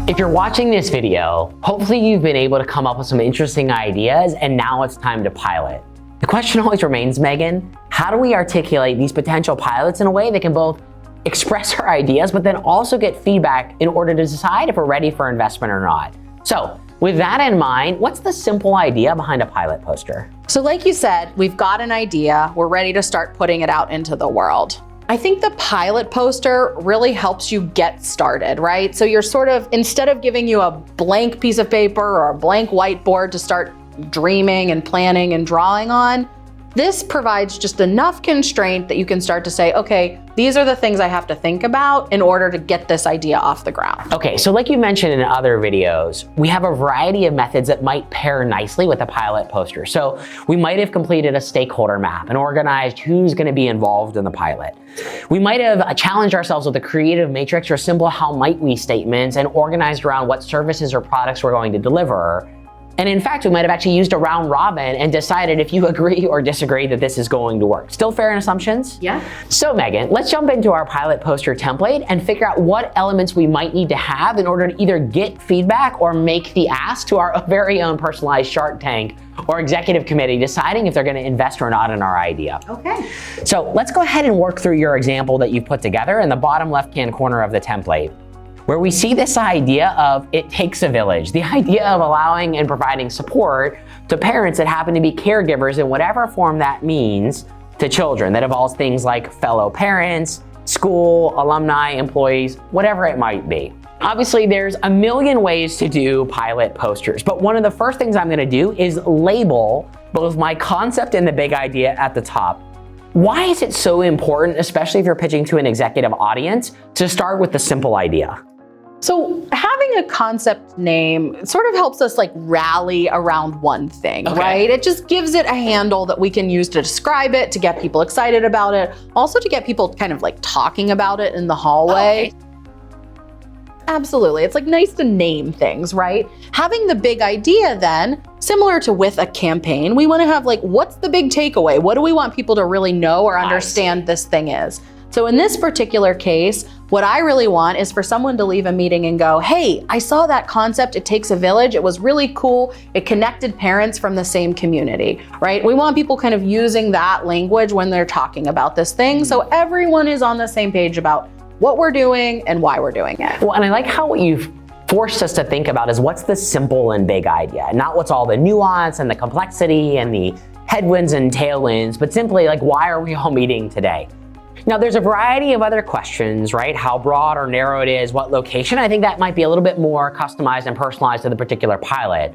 If you're watching this video, hopefully you've been able to come up with some interesting ideas, and now it's time to pilot. The question always remains, Megan, how do we articulate these potential pilots in a way that can both express our ideas, but then also get feedback in order to decide if we're ready for investment or not? So with that in mind, what's the simple idea behind a pilot poster? So like you said, we've got an idea, we're ready to start putting it out into the world. I think the pilot poster really helps you get started, right? So you're sort of, instead of giving you a blank piece of paper or a blank whiteboard to start dreaming and planning and drawing on, this provides just enough constraint that you can start to say, okay, these are the things I have to think about in order to get this idea off the ground. Okay, so like you mentioned in other videos, we have a variety of methods that might pair nicely with a pilot poster. So we might have completed a stakeholder map and organized who's gonna be involved in the pilot. We might have challenged ourselves with a creative matrix or simple how might we statements and organized around what services or products we're going to deliver. And in fact, we might have actually used a round robin and decided if you agree or disagree that this is going to work. Still fair in assumptions? Yeah. So Megan, let's jump into our pilot poster template and figure out what elements we might need to have in order to either get feedback or make the ask to our very own personalized Shark Tank or executive committee deciding if they're going to invest or not in our idea. Okay. So let's go ahead and work through your example that you've put together in the bottom left-hand corner of the template, where we see this idea of it takes a village, the idea of allowing and providing support to parents that happen to be caregivers in whatever form that means to children. That involves things like fellow parents, school, alumni, employees, whatever it might be. Obviously, there's a million ways to do pilot posters, but one of the first things I'm gonna do is label both my concept and the big idea at the top. Why is it so important, especially if you're pitching to an executive audience, to start with the simple idea? So having a concept name sort of helps us like rally around one thing, right? It just gives it a handle that we can use to describe it, to get people excited about it, also to get people kind of like talking about it in the hallway. Okay. Absolutely, it's like nice to name things, right? Having the big idea then, similar to with a campaign, we wanna have like, what's the big takeaway? What do we want people to really know or understand this thing is? So in this particular case, what I really want is for someone to leave a meeting and go, hey, I saw that concept, it takes a village, it was really cool, it connected parents from the same community, right? We want people kind of using that language when they're talking about this thing, so everyone is on the same page about what we're doing and why we're doing it. Well, and I like how what you've forced us to think about is what's the simple and big idea, not what's all the nuance and the complexity and the headwinds and tailwinds, but simply like, why are we all meeting today? Now, there's a variety of other questions, right? How broad or narrow it is, what location. I think that might be a little bit more customized and personalized to the particular pilot.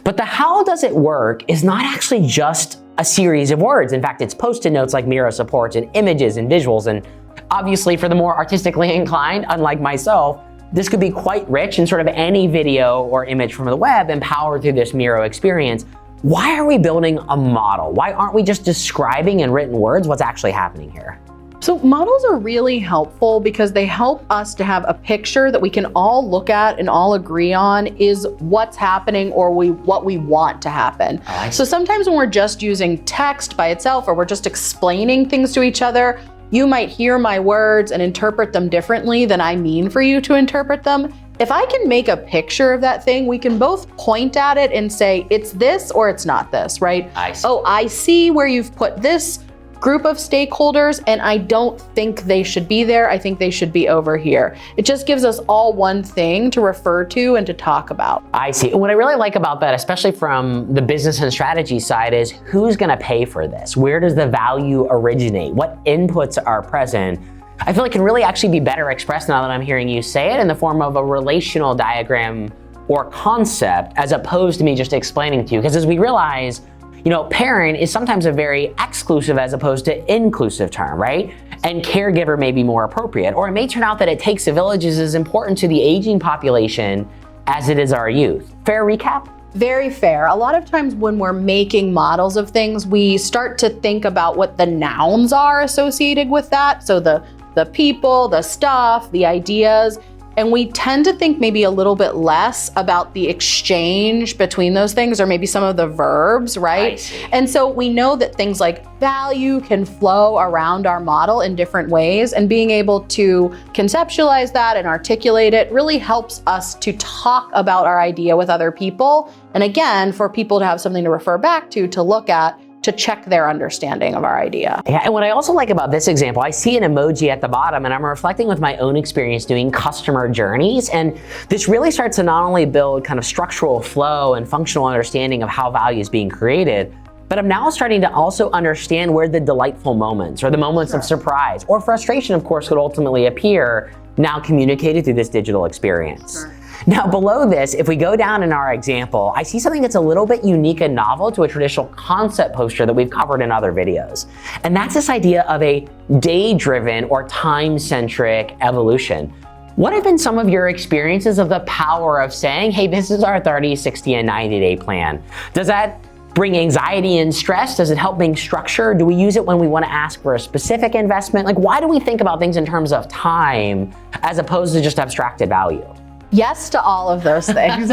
But the how does it work is not actually just a series of words. In fact, it's Post-it notes like Miro supports and images and visuals. And obviously for the more artistically inclined, unlike myself, this could be quite rich in sort of any video or image from the web empowered through this Miro experience. Why are we building a model? Why aren't we just describing in written words what's actually happening here? So models are really helpful because they help us to have a picture that we can all look at and all agree on is what's happening or what we want to happen. So sometimes when we're just using text by itself or we're just explaining things to each other, you might hear my words and interpret them differently than I mean for you to interpret them. If I can make a picture of that thing, we can both point at it and say, it's this or it's not this, right? Oh, I see where you've put this group of stakeholders and I don't think they should be there. I think they should be over here. It just gives us all one thing to refer to and to talk about. I see. What I really like about that, especially from the business and strategy side, is who's gonna pay for this? Where does the value originate? What inputs are present? I feel it can really actually be better expressed now that I'm hearing you say it in the form of a relational diagram or concept as opposed to me just explaining to you. Because as we realize, you know, parent is sometimes a very exclusive as opposed to inclusive term, right? And caregiver may be more appropriate. Or it may turn out that it takes a village is as important to the aging population as it is our youth. Fair recap? Very fair. A lot of times when we're making models of things, we start to think about what the nouns are associated with that. So the people, the stuff, the ideas. And we tend to think maybe a little bit less about the exchange between those things, or maybe some of the verbs, right? And so we know that things like value can flow around our model in different ways, and being able to conceptualize that and articulate it really helps us to talk about our idea with other people. And again, for people to have something to refer back to look at, to check their understanding of our idea. Yeah, and what I also like about this example, I see an emoji at the bottom, and I'm reflecting with my own experience doing customer journeys. And this really starts to not only build kind of structural flow and functional understanding of how value is being created, but I'm now starting to also understand where the delightful moments or the moments of surprise or frustration, of course, could ultimately appear, now communicated through this digital experience. Now below this, if we go down in our example, I see something that's a little bit unique and novel to a traditional concept poster that we've covered in other videos. And that's this idea of a day-driven or time-centric evolution. What have been some of your experiences of the power of saying, hey, this is our 30, 60, and 90-day plan? Does that bring anxiety and stress? Does it help bring structure? Do we use it when we want to ask for a specific investment? Like, why do we think about things in terms of time as opposed to just abstracted value? Yes to all of those things.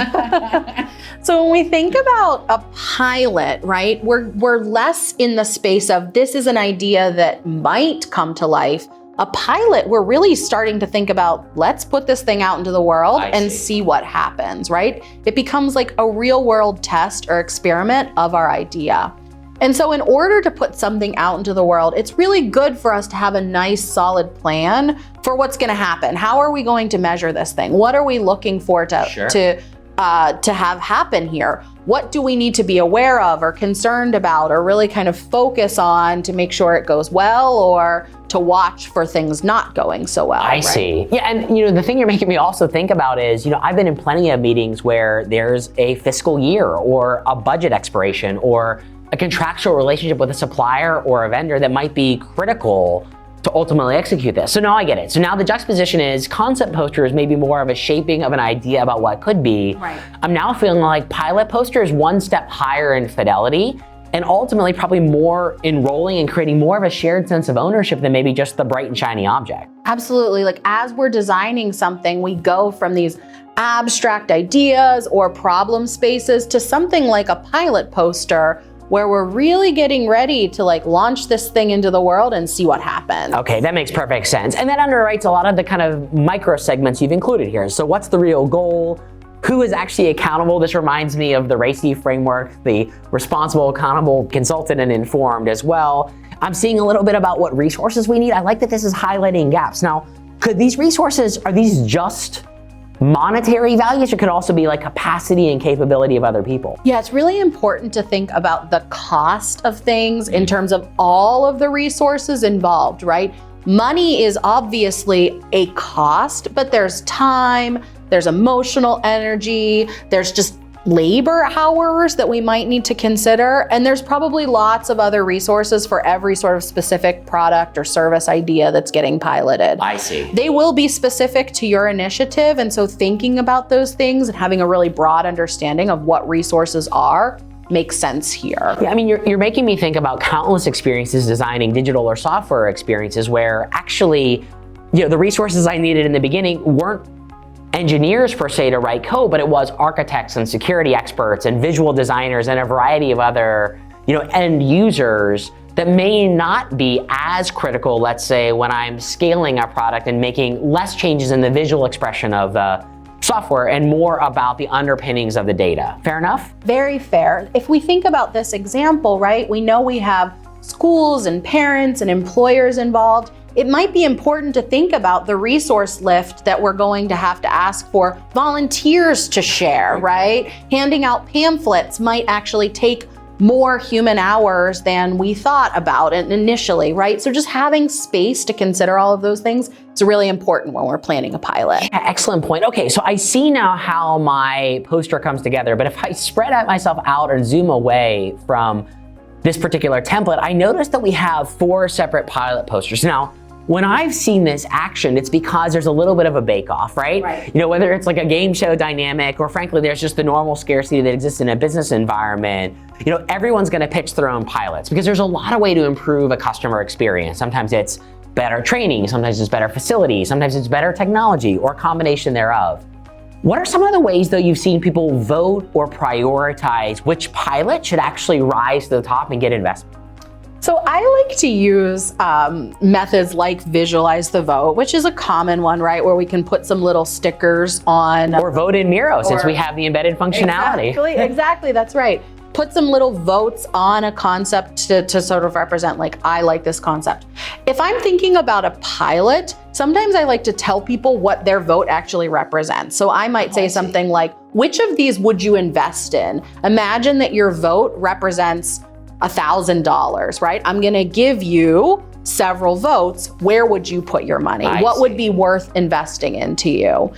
So when we think about a pilot, right, we're less in the space of this is an idea that might come to life. A pilot, we're really starting to think about, let's put this thing out into the world and see what happens, right? It becomes like a real world test or experiment of our idea. And so in order to put something out into the world, it's really good for us to have a nice solid plan for what's going to happen. How are we going to measure this thing? What are we looking for to have happen here? What do we need to be aware of or concerned about or really kind of focus on to make sure it goes well, or to watch for things not going so well? I see. Yeah, and the thing you're making me also think about is, I've been in plenty of meetings where there's a fiscal year or a budget expiration or a contractual relationship with a supplier or a vendor that might be critical to ultimately execute this. So now I get it. So now the juxtaposition is concept posters may be more of a shaping of an idea about what could be. Right. I'm now feeling like pilot poster is one step higher in fidelity and ultimately probably more enrolling and creating more of a shared sense of ownership than maybe just the bright and shiny object. Absolutely. Like as we're designing something, we go from these abstract ideas or problem spaces to something like a pilot poster where we're really getting ready to launch this thing into the world and see what happens. Okay, that makes perfect sense. And that underwrites a lot of the kind of micro segments you've included here. So what's the real goal? Who is actually accountable? This reminds me of the RACI framework, the responsible, accountable, consulted, and informed as well. I'm seeing a little bit about what resources we need. I like that this is highlighting gaps. Now, could these resources, are these just monetary values, or could also be like capacity and capability of other people? Yeah, it's really important to think about the cost of things in terms of all of the resources involved, right? Money is obviously a cost, but there's time, there's emotional energy, there's just labor hours that we might need to consider. And there's probably lots of other resources for every sort of specific product or service idea that's getting piloted. I see. They will be specific to your initiative. And so thinking about those things and having a really broad understanding of what resources are makes sense here. Yeah, I mean, you're making me think about countless experiences designing digital or software experiences where actually, the resources I needed in the beginning weren't engineers per se to write code, but it was architects and security experts and visual designers and a variety of other, end users that may not be as critical, let's say, when I'm scaling a product and making less changes in the visual expression of the software and more about the underpinnings of the data. Fair enough? Very fair. If we think about this example, right, we know we have schools and parents and employers involved. It might be important to think about the resource lift that we're going to have to ask for volunteers to share, right? Handing out pamphlets might actually take more human hours than we thought about it initially, right? So just having space to consider all of those things is really important when we're planning a pilot. Yeah, excellent point. Okay, so I see now how my poster comes together, but if I spread out myself out and zoom away from this particular template, I noticed that we have 4 separate pilot posters. Now, when I've seen this action, it's because there's a little bit of a bake-off, right? Whether it's like a game show dynamic or frankly, there's just the normal scarcity that exists in a business environment, everyone's gonna pitch their own pilots because there's a lot of way to improve a customer experience. Sometimes it's better training, sometimes it's better facilities, sometimes it's better technology, or a combination thereof. What are some of the ways, though, you've seen people vote or prioritize which pilot should actually rise to the top and get investment? So I like to use methods like visualize the vote, which is a common one, right? Where we can put some little stickers on. Or vote in Miro, since we have the embedded functionality. Exactly, that's right. Put some little votes on a concept to sort of represent, like, I like this concept. If I'm thinking about a pilot, sometimes I like to tell people what their vote actually represents. So I might say something like, which of these would you invest in? Imagine that your vote represents $1,000, right? I'm gonna give you several votes. Where would you put your money? What would be worth investing into you?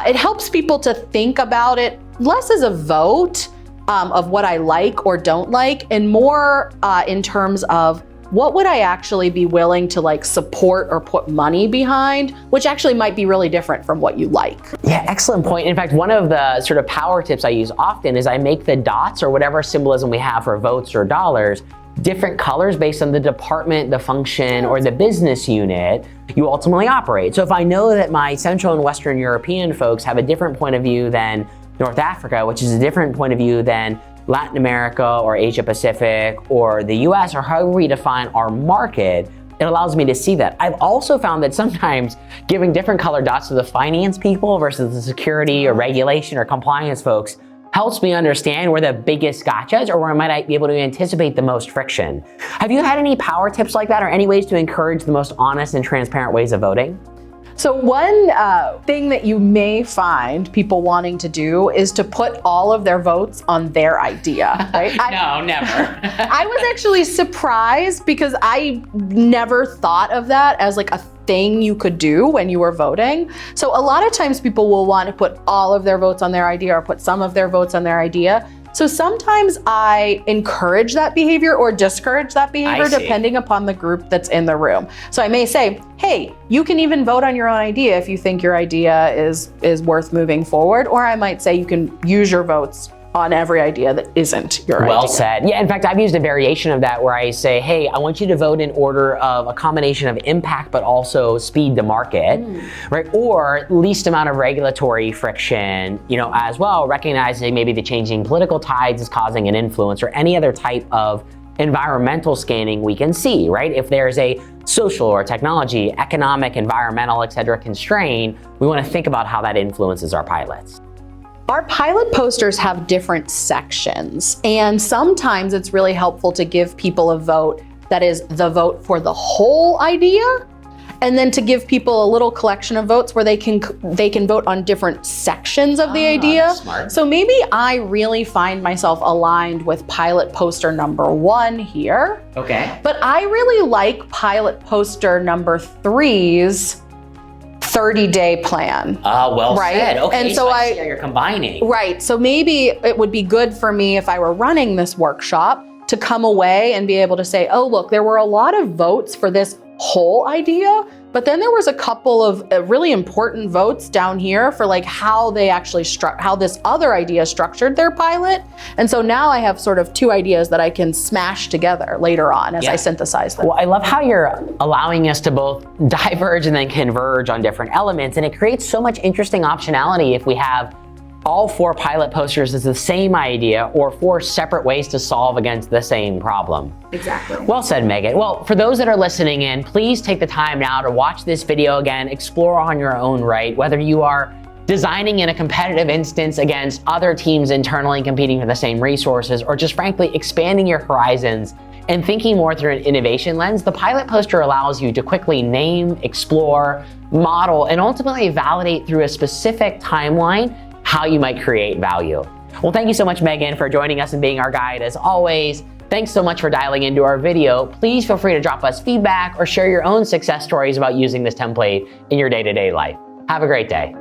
It helps people to think about it less as a vote of what I like or don't like, and more in terms of what would I actually be willing to like support or put money behind, which actually might be really different from what you like. Yeah, excellent point. In fact, one of the sort of power tips I use often is I make the dots, or whatever symbolism we have for votes or dollars, different colors based on the department, the function, or the business unit you ultimately operate. So if I know that my Central and Western European folks have a different point of view than North Africa, which is a different point of view than Latin America or Asia Pacific or the US, or however we define our market, it allows me to see that. I've also found that sometimes giving different color dots to the finance people versus the security or regulation or compliance folks helps me understand where the biggest gotchas or where I might be able to anticipate the most friction. Have you had any power tips like that, or any ways to encourage the most honest and transparent ways of voting? So one thing that you may find people wanting to do is to put all of their votes on their idea, right? No, never. I was actually surprised because I never thought of that as like a thing you could do when you were voting. So a lot of times people will want to put all of their votes on their idea or put some of their votes on their idea. So sometimes I encourage that behavior or discourage that behavior depending upon the group that's in the room. So I may say, hey, you can even vote on your own idea if you think your idea is worth moving forward. Or I might say you can use your votes on every idea that isn't your idea. Well said. Yeah, in fact, I've used a variation of that where I say, hey, I want you to vote in order of a combination of impact, but also speed to market, right? Or least amount of regulatory friction, as well, recognizing maybe the changing political tides is causing an influence, or any other type of environmental scanning we can see, right? If there's a social or technology, economic, environmental, et cetera, constraint, we want to think about how that influences our pilots. Our pilot posters have different sections, and sometimes it's really helpful to give people a vote that is the vote for the whole idea, and then to give people a little collection of votes where they can vote on different sections of the idea. Smart. So maybe I really find myself aligned with pilot poster number 1 here. Okay. But I really like pilot poster number 3's 30-day plan. Well right? said. Okay, and so I see how you're combining. Right, so maybe it would be good for me if I were running this workshop to come away and be able to say, oh, look, there were a lot of votes for this whole idea, but then there was a couple of really important votes down here for like how they actually how this other idea structured their pilot. And so now I have sort of 2 ideas that I can smash together later on as I synthesize them. Well, I love how you're allowing us to both diverge and then converge on different elements, and it creates so much interesting optionality if we have all 4 pilot posters as the same idea, or 4 separate ways to solve against the same problem. Exactly. Well said, Megan. Well, for those that are listening in, please take the time now to watch this video again, explore on your own right, whether you are designing in a competitive instance against other teams internally competing for the same resources, or just frankly expanding your horizons and thinking more through an innovation lens. The pilot poster allows you to quickly name, explore, model, and ultimately validate through a specific timeline how you might create value. Well, thank you so much, Megan, for joining us and being our guide as always. Thanks so much for dialing into our video. Please feel free to drop us feedback or share your own success stories about using this template in your day-to-day life. Have a great day.